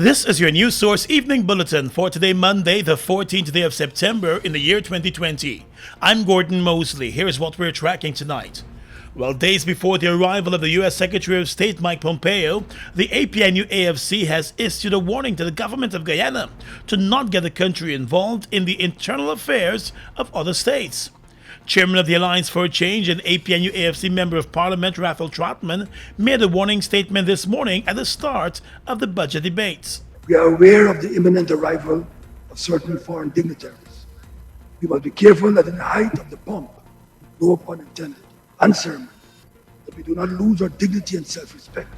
This is your News Source Evening Bulletin for today, Monday, the 14th day of September in the year 2020. I'm Gordon Mosley. Here's what we're tracking tonight. Well, days before the arrival of the U.S. Secretary of State Mike Pompeo, the APNU-AFC has issued a warning to the government of Guyana to not get the country involved in the internal affairs of other states. Chairman of the Alliance for Change and APNU-AFC Member of Parliament Raphael Trotman made a warning statement this morning at the start of the budget debates. We are aware of the imminent arrival of certain foreign dignitaries. We must be careful that in the height of the pomp, no pun intended, and ceremony, that we do not lose our dignity and self-respect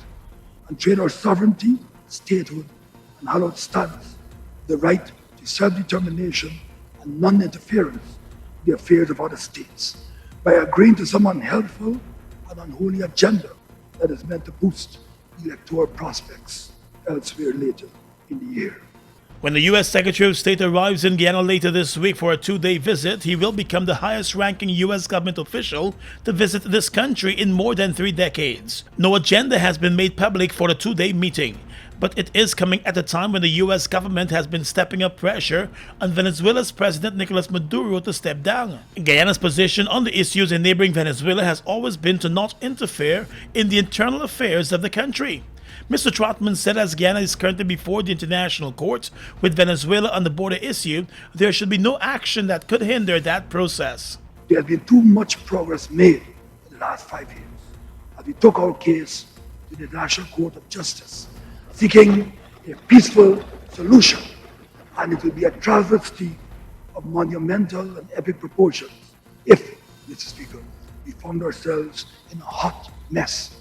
and trade our sovereignty, statehood, and hallowed status, the right to self-determination and non-interference the affairs of other states by agreeing to some unhelpful and unholy agenda that is meant to boost electoral prospects elsewhere later in the year. When the U.S. Secretary of State arrives in Guyana later this week for a two-day visit, he will become the highest-ranking U.S. government official to visit this country in more than 3 decades. No agenda has been made public for the two-day meeting, but it is coming at a time when the U.S. government has been stepping up pressure on Venezuela's President Nicolas Maduro to step down. Guyana's position on the issues in neighboring Venezuela has always been to not interfere in the internal affairs of the country. Mr. Trotman said as Guyana is currently before the International Court with Venezuela on the border issue, there should be no action that could hinder that process. There has been too much progress made in the last 5 years as we took our case to the International Court of Justice, seeking a peaceful solution, and it will be a travesty of monumental and epic proportions if, Mr. Speaker, we found ourselves in a hot mess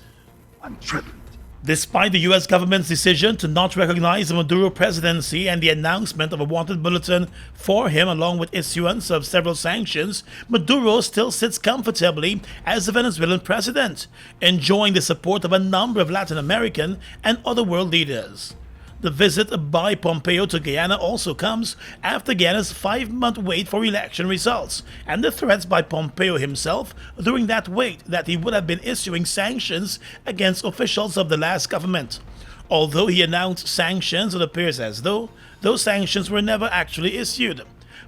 and threatened. Despite the U.S. government's decision to not recognize the Maduro presidency and the announcement of a wanted bulletin for him along with issuance of several sanctions, Maduro still sits comfortably as the Venezuelan president, enjoying the support of a number of Latin American and other world leaders. The visit by Pompeo to Guyana also comes after Guyana's 5-month wait for election results and the threats by Pompeo himself during that wait that he would have been issuing sanctions against officials of the last government. Although he announced sanctions, it appears as though those sanctions were never actually issued.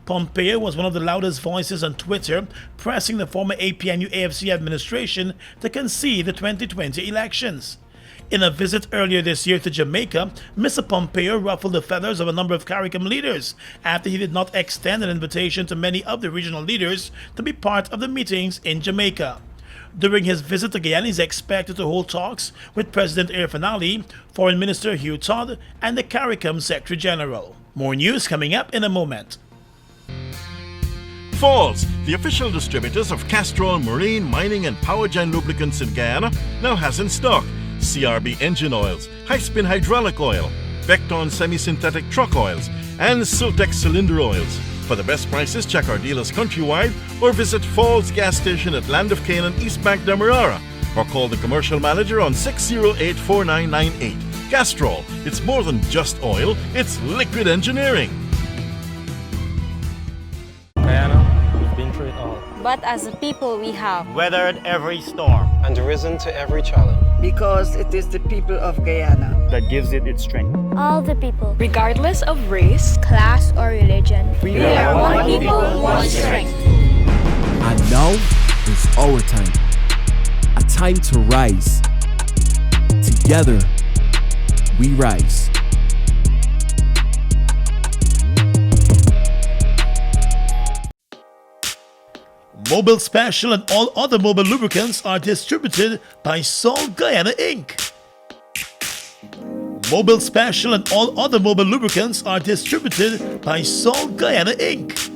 Pompeo was one of the loudest voices on Twitter, pressing the former APNU-AFC administration to concede the 2020 elections. In a visit earlier this year to Jamaica, Mr. Pompeo ruffled the feathers of a number of CARICOM leaders after he did not extend an invitation to many of the regional leaders to be part of the meetings in Jamaica. During his visit to Guyana, he is expected to hold talks with President Irfan Ali, Foreign Minister Hugh Todd, and the CARICOM Secretary General. More news coming up in a moment. Falls, the official distributors of Castrol Marine, Mining and Power Gen lubricants in Guyana, now has in stock CRB engine oils, high-spin hydraulic oil, Vecton semi-synthetic truck oils, and Sultex cylinder oils. For the best prices, check our dealers countrywide or visit Falls Gas Station at Land of Canaan, East Bank, Demerara, or call the commercial manager on 608-4998. Castrol, it's more than just oil, it's liquid engineering. Guyana, we've been through it all. But as a people we have weathered every storm and risen to every challenge. Because it is the people of Guyana that gives it its strength. all the people, regardless of race, class, or religion. We are one people, one strength. And now is our time. A time to rise. Together, we rise. Mobil Special and all other Mobil lubricants are distributed by Salt Guyana Inc. Mobil Special and all other Mobil lubricants are distributed by Salt Guyana Inc.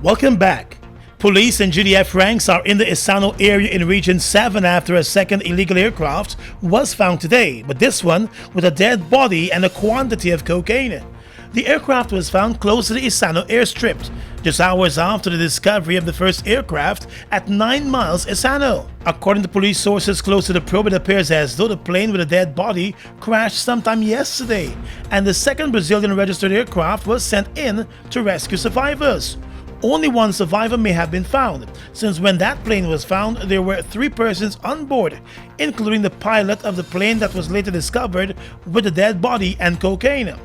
Welcome back. Police and GDF ranks are in the Isano area in Region 7 after a second illegal aircraft was found today, but this one with a dead body and a quantity of cocaine. The aircraft was found close to the Isano airstrip, just hours after the discovery of the first aircraft at 9 miles Isano. According to police sources close to the probe, it appears as though the plane with a dead body crashed sometime yesterday, and the second Brazilian registered aircraft was sent in to rescue survivors. Only one survivor may have been found, since when that plane was found, there were 3 persons on board, including the pilot of the plane that was later discovered with a dead body and cocaine.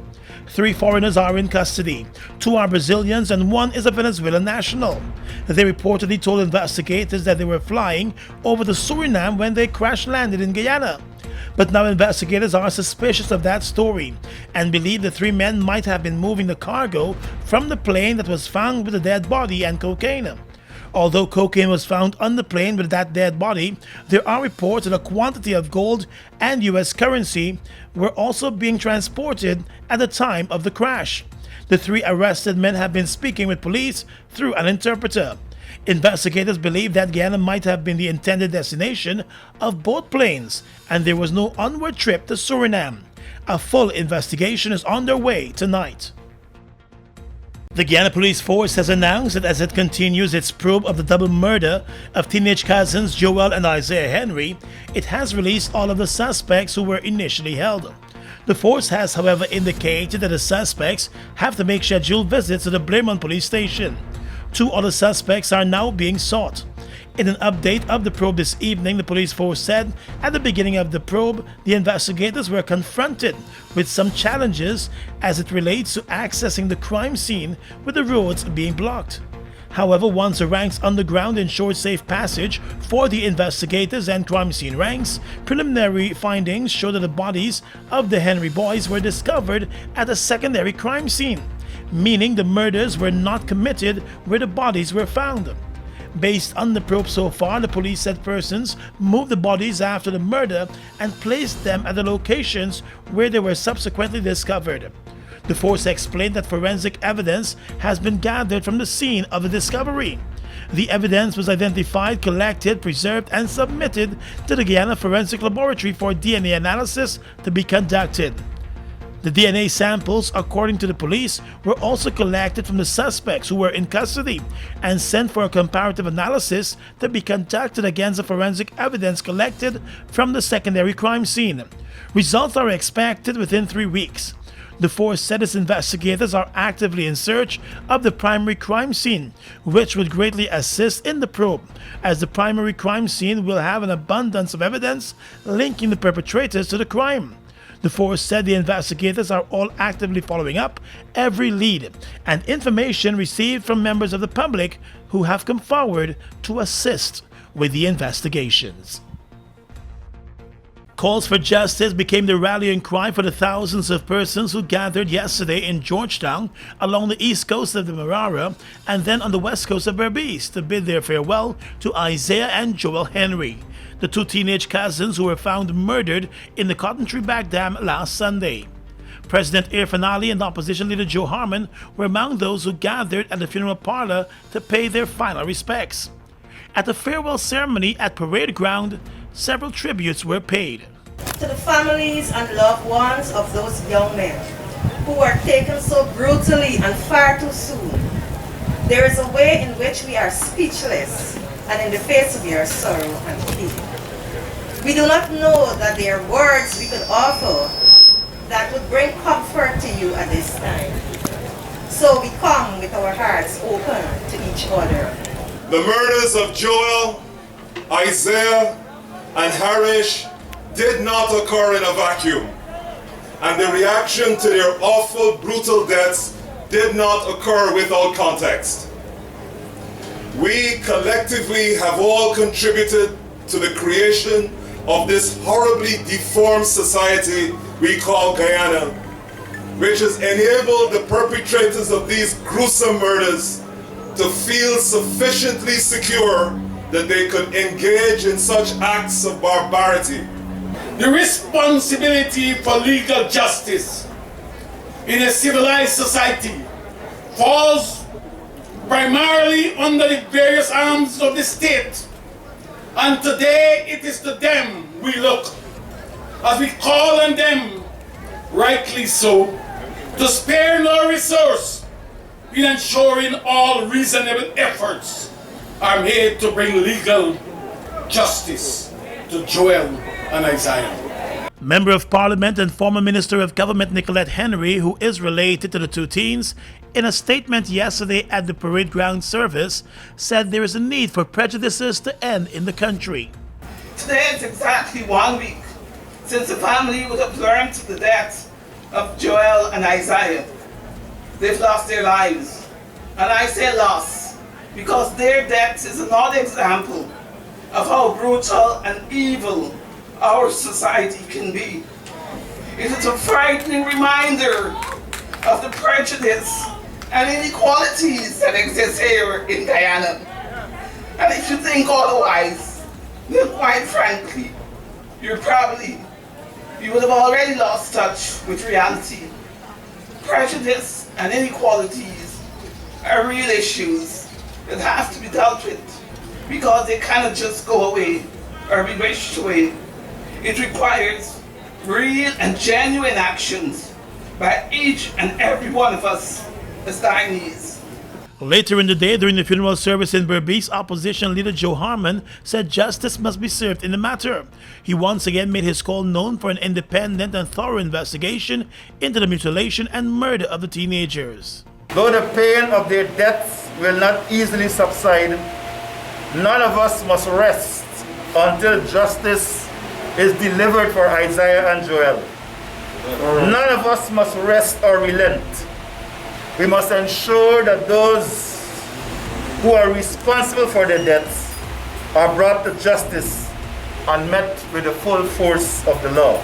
3 foreigners are in custody. 2 are Brazilians and 1 is a Venezuelan national. They reportedly told investigators that they were flying over the Suriname when they crash-landed in Guyana. But now investigators are suspicious of that story and believe the 3 men might have been moving the cargo from the plane that was found with a dead body and cocaine. Although cocaine was found on the plane with that dead body, there are reports that a quantity of gold and US currency were also being transported at the time of the crash. The 3 arrested men have been speaking with police through an interpreter. Investigators believe that Guyana might have been the intended destination of both planes, and there was no onward trip to Suriname. A full investigation is underway tonight. The Guyana Police Force has announced that as it continues its probe of the double murder of teenage cousins Joel and Isaiah Henry, it has released all of the suspects who were initially held. The force has, however, indicated that the suspects have to make scheduled visits to the Blairmont police station. 2 other suspects are now being sought. In an update of the probe this evening, the police force said at the beginning of the probe, the investigators were confronted with some challenges as it relates to accessing the crime scene with the roads being blocked. However, once the ranks underground ensured safe passage for the investigators and crime scene ranks, preliminary findings show that the bodies of the Henry boys were discovered at a secondary crime scene, meaning the murders were not committed where the bodies were found. Based on the probe so far, the police said persons moved the bodies after the murder and placed them at the locations where they were subsequently discovered. The force explained that forensic evidence has been gathered from the scene of the discovery. The evidence was identified, collected, preserved, and submitted to the Guyana Forensic Laboratory for DNA analysis to be conducted. The DNA samples, according to the police, were also collected from the suspects who were in custody and sent for a comparative analysis to be conducted against the forensic evidence collected from the secondary crime scene. Results are expected within 3 weeks. The force said its investigators are actively in search of the primary crime scene, which would greatly assist in the probe, as the primary crime scene will have an abundance of evidence linking the perpetrators to the crime. The force said the investigators are all actively following up every lead and information received from members of the public who have come forward to assist with the investigations. Calls for justice became the rallying cry for the thousands of persons who gathered yesterday in Georgetown along the east coast of the Marara and then on the west coast of Berbice to bid their farewell to Isaiah and Joel Henry, the 2 teenage cousins who were found murdered in the Cotton Tree Back Dam last Sunday. President Irfan Ali and opposition leader Joe Harmon were among those who gathered at the funeral parlor to pay their final respects. At the farewell ceremony at Parade Ground, several tributes were paid. To the families and loved ones of those young men who were taken so brutally and far too soon, there is a way in which we are speechless and in the face of your sorrow and pain. We do not know that there are words we could offer that would bring comfort to you at this time. So we come with our hearts open to each other. The murders of Joel, Isaiah, and Harish did not occur in a vacuum, and the reaction to their awful, brutal deaths did not occur without context. We collectively have all contributed to the creation of this horribly deformed society we call Guyana, which has enabled the perpetrators of these gruesome murders to feel sufficiently secure that they could engage in such acts of barbarity. The responsibility for legal justice in a civilized society falls primarily under the various arms of the state. And today it is to them we look, as we call on them, rightly so, to spare no resource in ensuring all reasonable efforts are made to bring legal justice to Joel and Isaiah. Member of Parliament and former Minister of Government Nicolette Henry, who is related to the two teens, in a statement yesterday at the parade ground service, said there is a need for prejudices to end in the country. Today is exactly 1 week since the family would have learned the death of Joel and Isaiah. They've lost their lives. And I say loss because their death is another example of how brutal and evil our society can be. It is a frightening reminder of the prejudice and inequalities that exist here in Guyana. And if you think otherwise, then quite frankly, you would have already lost touch with reality. Prejudice and inequalities are real issues that have to be dealt with because they cannot just go away or be wished away. It requires real and genuine actions by each and every one of us as Guyanese. Later in the day, during the funeral service in Berbice, opposition leader Joe Harmon said justice must be served in the matter. He once again made his call known for an independent and thorough investigation into the mutilation and murder of the teenagers. Though the pain of their deaths will not easily subside, none of us must rest until justice is delivered for Isaiah and Joel. None of us must rest or relent. We must ensure that those who are responsible for their deaths are brought to justice and met with the full force of the law.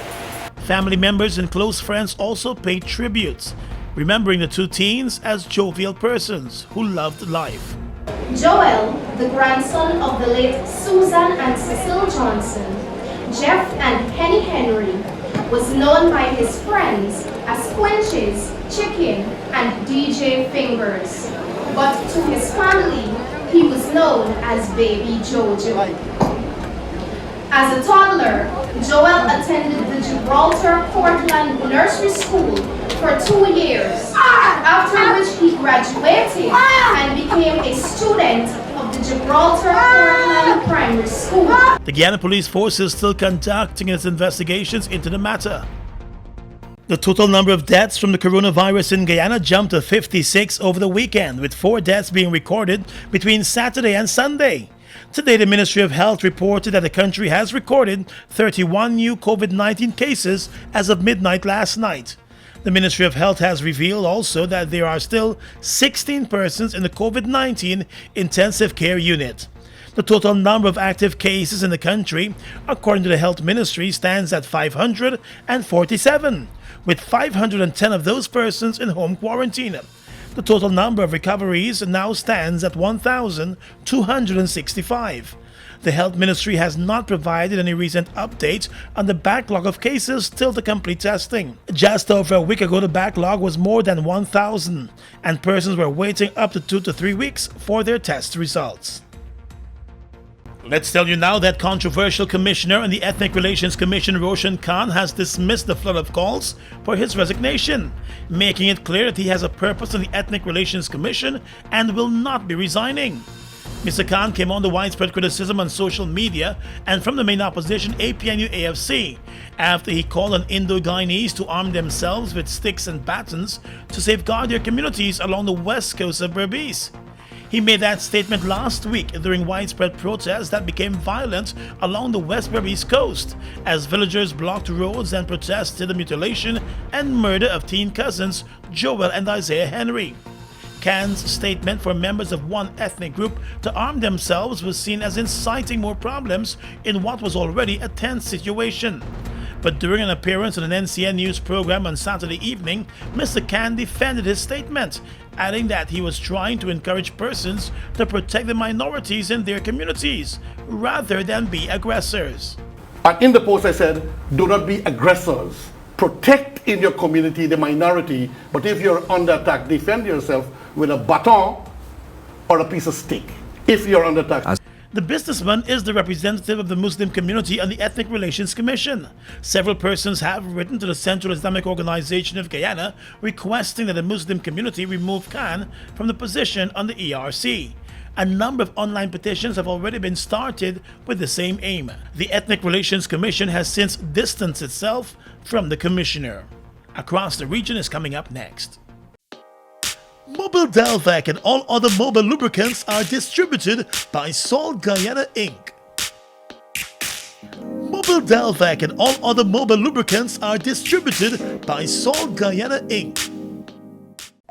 Family members and close friends also paid tributes, remembering the two teens as jovial persons who loved life. Joel, the grandson of the late Susan and Cecil Johnson, Jeff and Penny Henry, was known by his friends as Quenches, Chicken, and DJ Fingers. But to his family, he was known as Baby Jojo. As a toddler, Joel attended the Gibraltar Portland Nursery School for 2 years, after which he graduated and became a student of the Gibraltar Portland Primary School. The Guyana Police Force is still conducting its investigations into the matter. The total number of deaths from the coronavirus in Guyana jumped to 56 over the weekend, with 4 deaths being recorded between Saturday and Sunday. Today, the Ministry of Health reported that the country has recorded 31 new COVID-19 cases as of midnight last night. The Ministry of Health has revealed also that there are still 16 persons in the COVID-19 intensive care unit. The total number of active cases in the country, according to the Health Ministry, stands at 547, with 510 of those persons in home quarantine. The total number of recoveries now stands at 1,265. The Health Ministry has not provided any recent updates on the backlog of cases till the complete testing. Just over a week ago, the backlog was more than 1,000, and persons were waiting up to 2 to 3 weeks for their test results. Let's tell you now that controversial commissioner on the Ethnic Relations Commission, Roshan Khan, has dismissed the flood of calls for his resignation, making it clear that he has a purpose on the Ethnic Relations Commission and will not be resigning. Mr. Khan came under widespread criticism on social media and from the main opposition APNU-AFC after he called on Indo-Guyanese to arm themselves with sticks and batons to safeguard their communities along the west coast of Berbice. He made that statement last week during widespread protests that became violent along the West Berbice coast as villagers blocked roads and protested the mutilation and murder of teen cousins Joel and Isaiah Henry. Khan's statement for members of one ethnic group to arm themselves was seen as inciting more problems in what was already a tense situation. But during an appearance on an NCN news program on Saturday evening, Mr. Khan defended his statement, adding that he was trying to encourage persons to protect the minorities in their communities rather than be aggressors. And in the post I said, do not be aggressors. Protect in your community the minority, but if you're under attack, defend yourself with a baton or a piece of steak if you're under tax. The businessman is the representative of the Muslim community on the Ethnic Relations Commission. Several persons have written to the Central Islamic Organization of Guyana requesting that the Muslim community remove Khan from the position on the ERC. A number of online petitions have already been started with the same aim. The Ethnic Relations Commission has since distanced itself from the commissioner. Across the region is coming up next. Mobil Delvac and all other mobile lubricants are distributed by Salt Guyana Inc. Mobil Delvac and all other mobile lubricants are distributed by Salt Guyana Inc.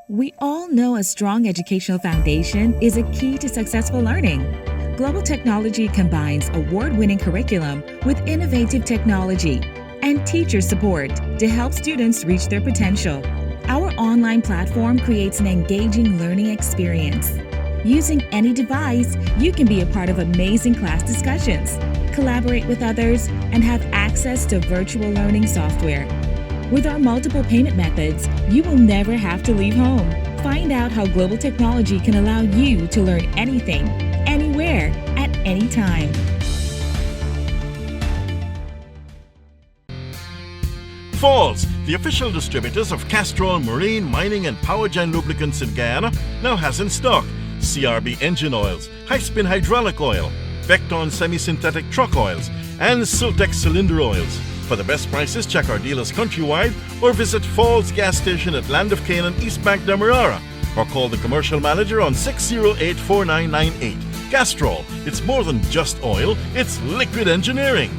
We all know a strong educational foundation is a key to successful learning. Global Technology combines award-winning curriculum with innovative technology and teacher support to help students reach their potential. Our online platform creates an engaging learning experience. Using any device, you can be a part of amazing class discussions, collaborate with others, and have access to virtual learning software. With our multiple payment methods, you will never have to leave home. Find out how Global Technology can allow you to learn anything, anywhere, at any time. Falls, the official distributors of Castrol Marine, Mining and Power Gen lubricants in Guyana, now has in stock CRB engine oils, high-spin hydraulic oil, Vecton semi-synthetic truck oils, and Sultex cylinder oils. For the best prices, check our dealers countrywide or visit Falls gas station at Land of Canaan, East Bank, Demerara, or call the commercial manager on 608-4998. Castrol, it's more than just oil, it's liquid engineering.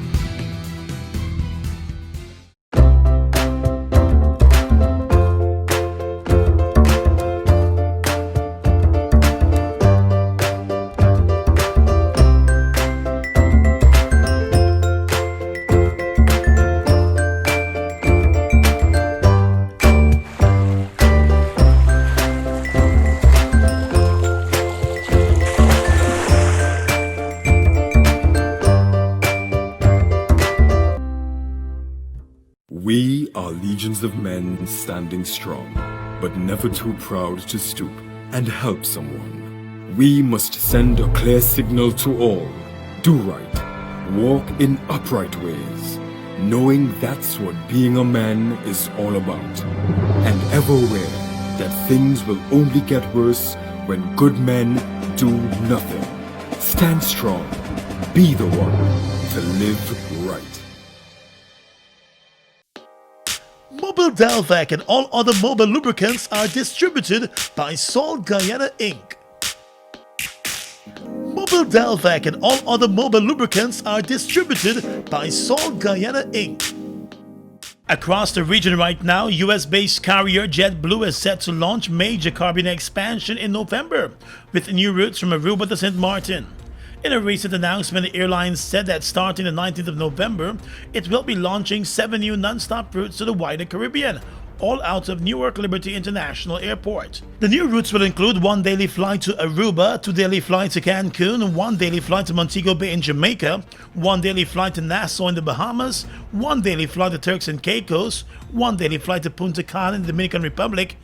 We are legions of men standing strong, but never too proud to stoop and help someone. We must send a clear signal to all. Do right, walk in upright ways, knowing that's what being a man is all about. And ever aware that things will only get worse when good men do nothing. Stand strong, be the one to live right. Mobil Delvac and all other mobile lubricants are distributed by Salt Guyana Inc. Mobil Delvac and all other mobile lubricants are distributed by Salt Guyana Inc. Across the region right now, US-based carrier JetBlue is set to launch major Caribbean expansion in November with new routes from Aruba to St. Martin. In a recent announcement, the airline said that starting the 19th of November, it will be launching 7 new non-stop routes to the wider Caribbean, all out of Newark Liberty International Airport. The new routes will include 1 daily flight to Aruba, 2 daily flights to Cancun, 1 daily flight to Montego Bay in Jamaica, 1 daily flight to Nassau in the Bahamas, 1 daily flight to Turks and Caicos, 1 daily flight to Punta Cana in the Dominican Republic,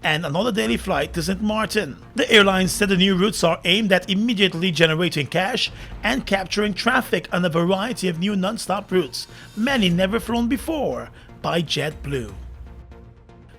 and another daily flight to St. Martin. The airline said the new routes are aimed at immediately generating cash and capturing traffic on a variety of new non-stop routes, many never flown before by JetBlue.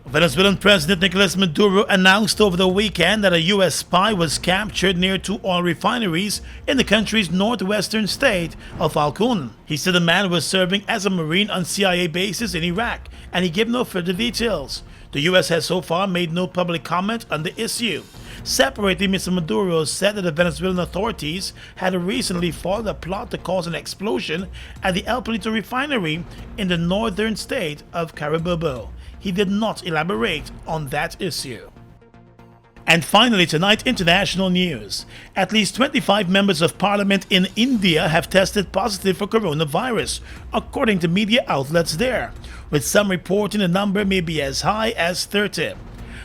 Venezuelan President Nicolas Maduro announced over the weekend that a U.S. spy was captured near 2 oil refineries in the country's northwestern state of Falcón. He said the man was serving as a Marine on CIA bases in Iraq, and he gave no further details. The U.S. has so far made no public comment on the issue. Separately, Mr. Maduro said that the Venezuelan authorities had recently foiled a plot to cause an explosion at the El Palito refinery in the northern state of Carabobo. He did not elaborate on that issue. And finally tonight, international news. At least 25 members of parliament in India have tested positive for coronavirus, according to media outlets there, with some reporting the number may be as high as 30.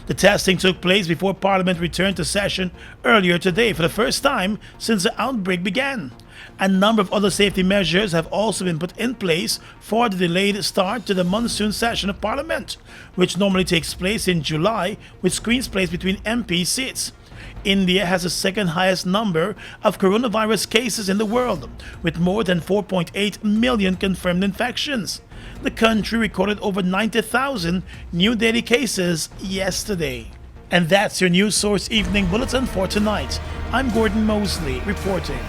The testing took place before parliament returned to session earlier today for the first time since the outbreak began. A number of other safety measures have also been put in place for the delayed start to the monsoon session of Parliament, which normally takes place in July with screens placed between MP seats. India has the second highest number of coronavirus cases in the world, with more than 4.8 million confirmed infections. The country recorded over 90,000 new daily cases yesterday. And that's your News Source Evening Bulletin for tonight. I'm Gordon Mosley reporting.